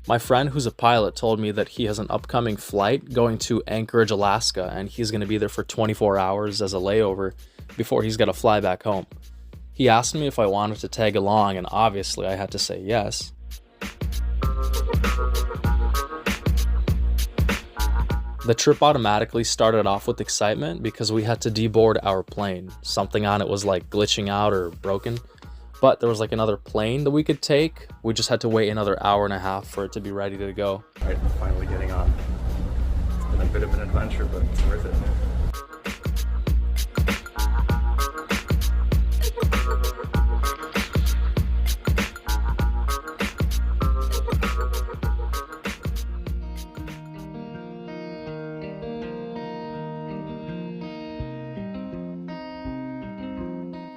My friend who's a pilot told me that he has an upcoming flight going to Anchorage, Alaska, and he's going to be there for 24 hours as a layover before he's got to fly back home. He asked me if I wanted to tag along, and obviously I had to say yes. The trip automatically started off with excitement because we had to deboard our plane. Something on it was like glitching out or broken, but there was like another plane that we could take. We just had to wait another hour and a half for it to be ready to go. All right, finally getting on. It's been a bit of an adventure, but it's worth it.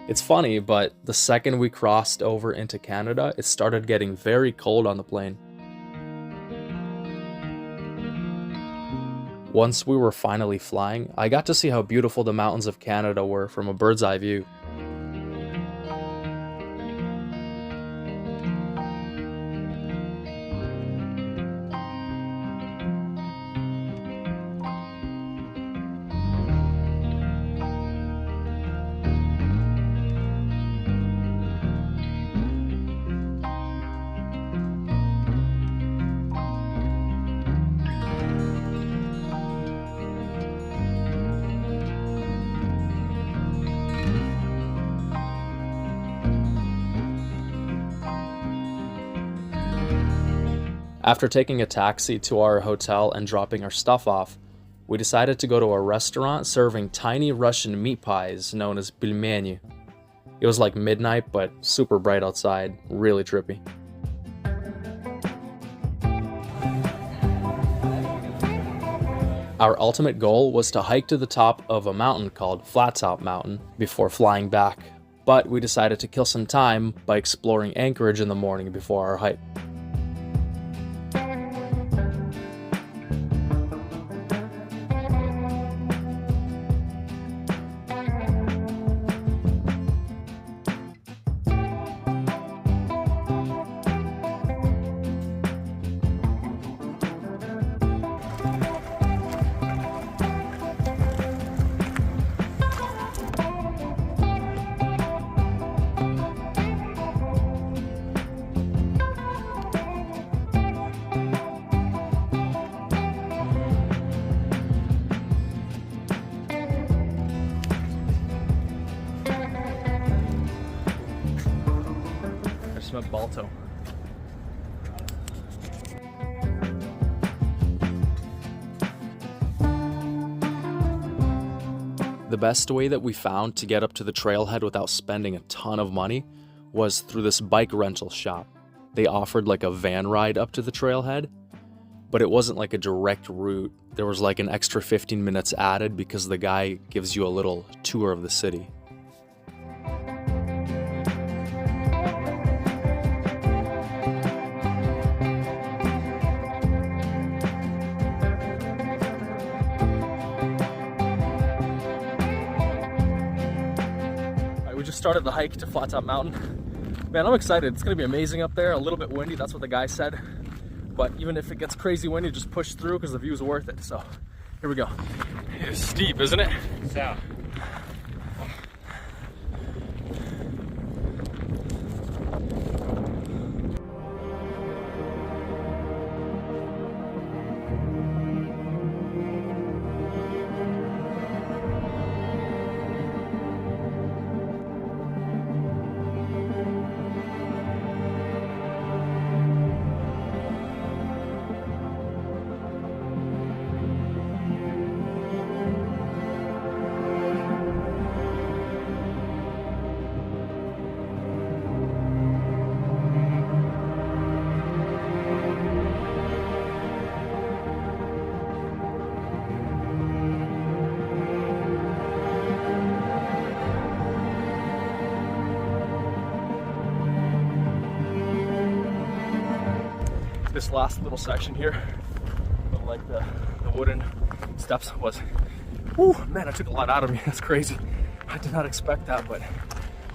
It's funny, but the second we crossed over into Canada, it started getting very cold on the plane. Once we were finally flying, I got to see how beautiful the mountains of Canada were from a bird's eye view. After taking a taxi to our hotel and dropping our stuff off, we decided to go to a restaurant serving tiny Russian meat pies known as pelmeni. It was like midnight, but super bright outside, really trippy. Our ultimate goal was to hike to the top of a mountain called Flat Top Mountain before flying back, but we decided to kill some time by exploring Anchorage in the morning before our hike. Balto. The best way that we found to get up to the trailhead without spending a ton of money was through this bike rental shop. They offered like a van ride up to the trailhead, but it wasn't like a direct route. There was like an extra 15 minutes added because the guy gives you a little tour of the city. Started the hike to Flat Top Mountain. Man, I'm excited. It's gonna be amazing up there. A little bit windy, that's what the guy said. But even if it gets crazy windy, just push through because the view's worth it. So here we go. It's steep, isn't it? Yeah. This last little section here, like the wooden steps was, whew, man, it took a lot out of me. That's crazy. I did not expect that, but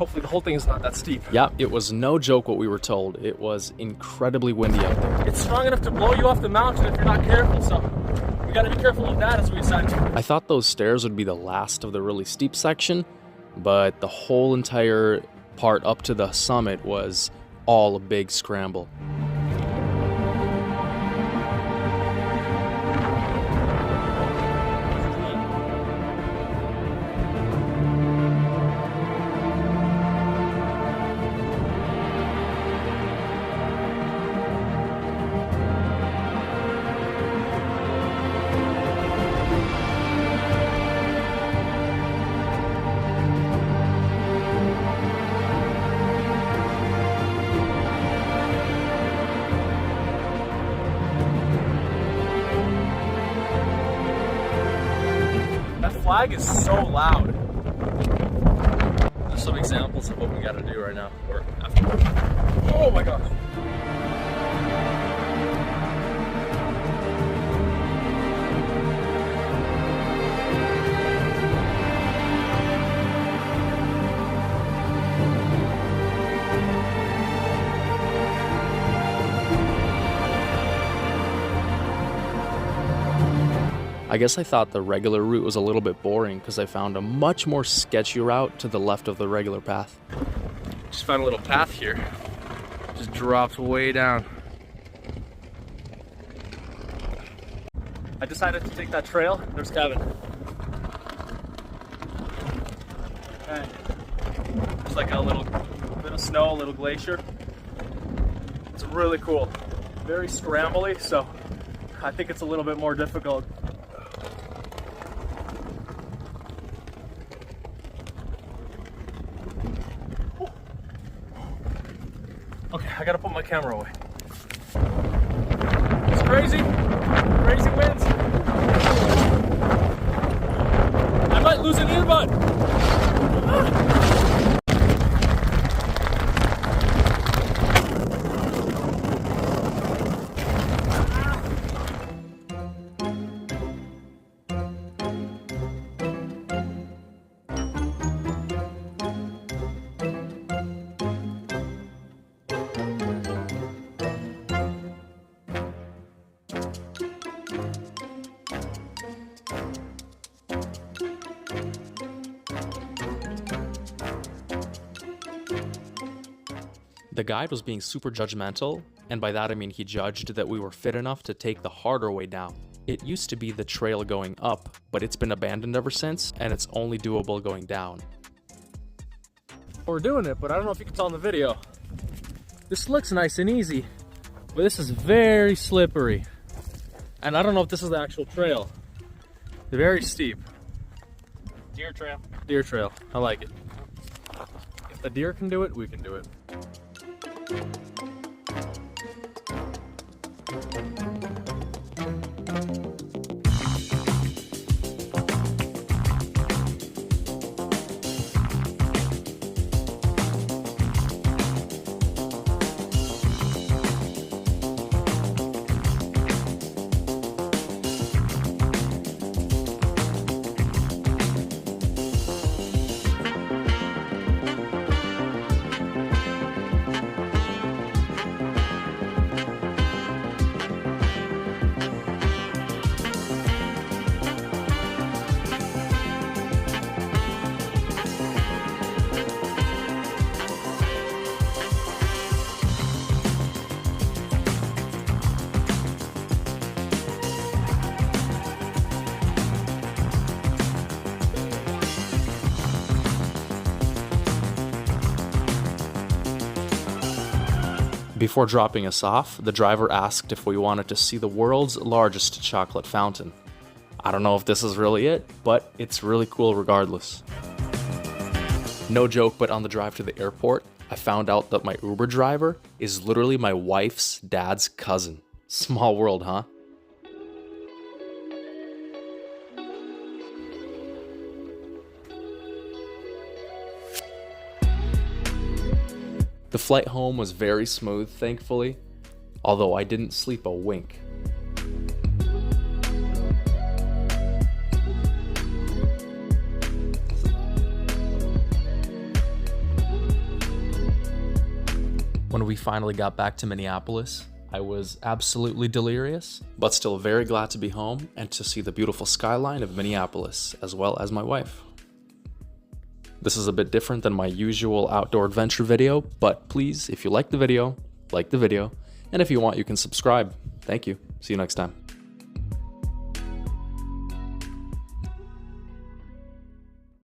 Hopefully the whole thing is not that steep. Yeah, it was no joke what we were told. It was incredibly windy out there. It's strong enough to blow you off the mountain if you're not careful, so we gotta be careful of that as we ascend. I thought those stairs would be the last of the really steep section, but the whole entire part up to the summit was all a big scramble. Flag is so loud. There's some examples of what we gotta do right now, or after. Oh my gosh. I guess I thought the regular route was a little bit boring because I found a much more sketchy route to the left of the regular path. Just found a little path here. Just drops way down. I decided to take that trail. There's Kevin. Okay. There's like a little bit of snow, a little glacier. It's really cool. Very scrambly, so I think it's a little bit more difficult. Okay, I gotta put my camera away. It's crazy. Crazy winds. I might lose an earbud. The guide was being super judgmental, and by that I mean he judged that we were fit enough to take the harder way down. It used to be the trail going up, but it's been abandoned ever since, and it's only doable going down. We're doing it, but I don't know if you can tell in the video. This looks nice and easy, but this is very slippery. And I don't know if this is the actual trail. They're very steep. Deer trail. Deer trail, I like it. If the deer can do it, we can do it. Before dropping us off, the driver asked if we wanted to see the world's largest chocolate fountain. I don't know if this is really it, but it's really cool regardless. No joke, but on the drive to the airport, I found out that my Uber driver is literally my wife's dad's cousin. Small world, huh? The flight home was very smooth, thankfully, although I didn't sleep a wink. When we finally got back to Minneapolis, I was absolutely delirious, but still very glad to be home and to see the beautiful skyline of Minneapolis, as well as my wife. This is a bit different than my usual outdoor adventure video, but please, if you like the video, and if you want, you can subscribe. Thank you. See you next time.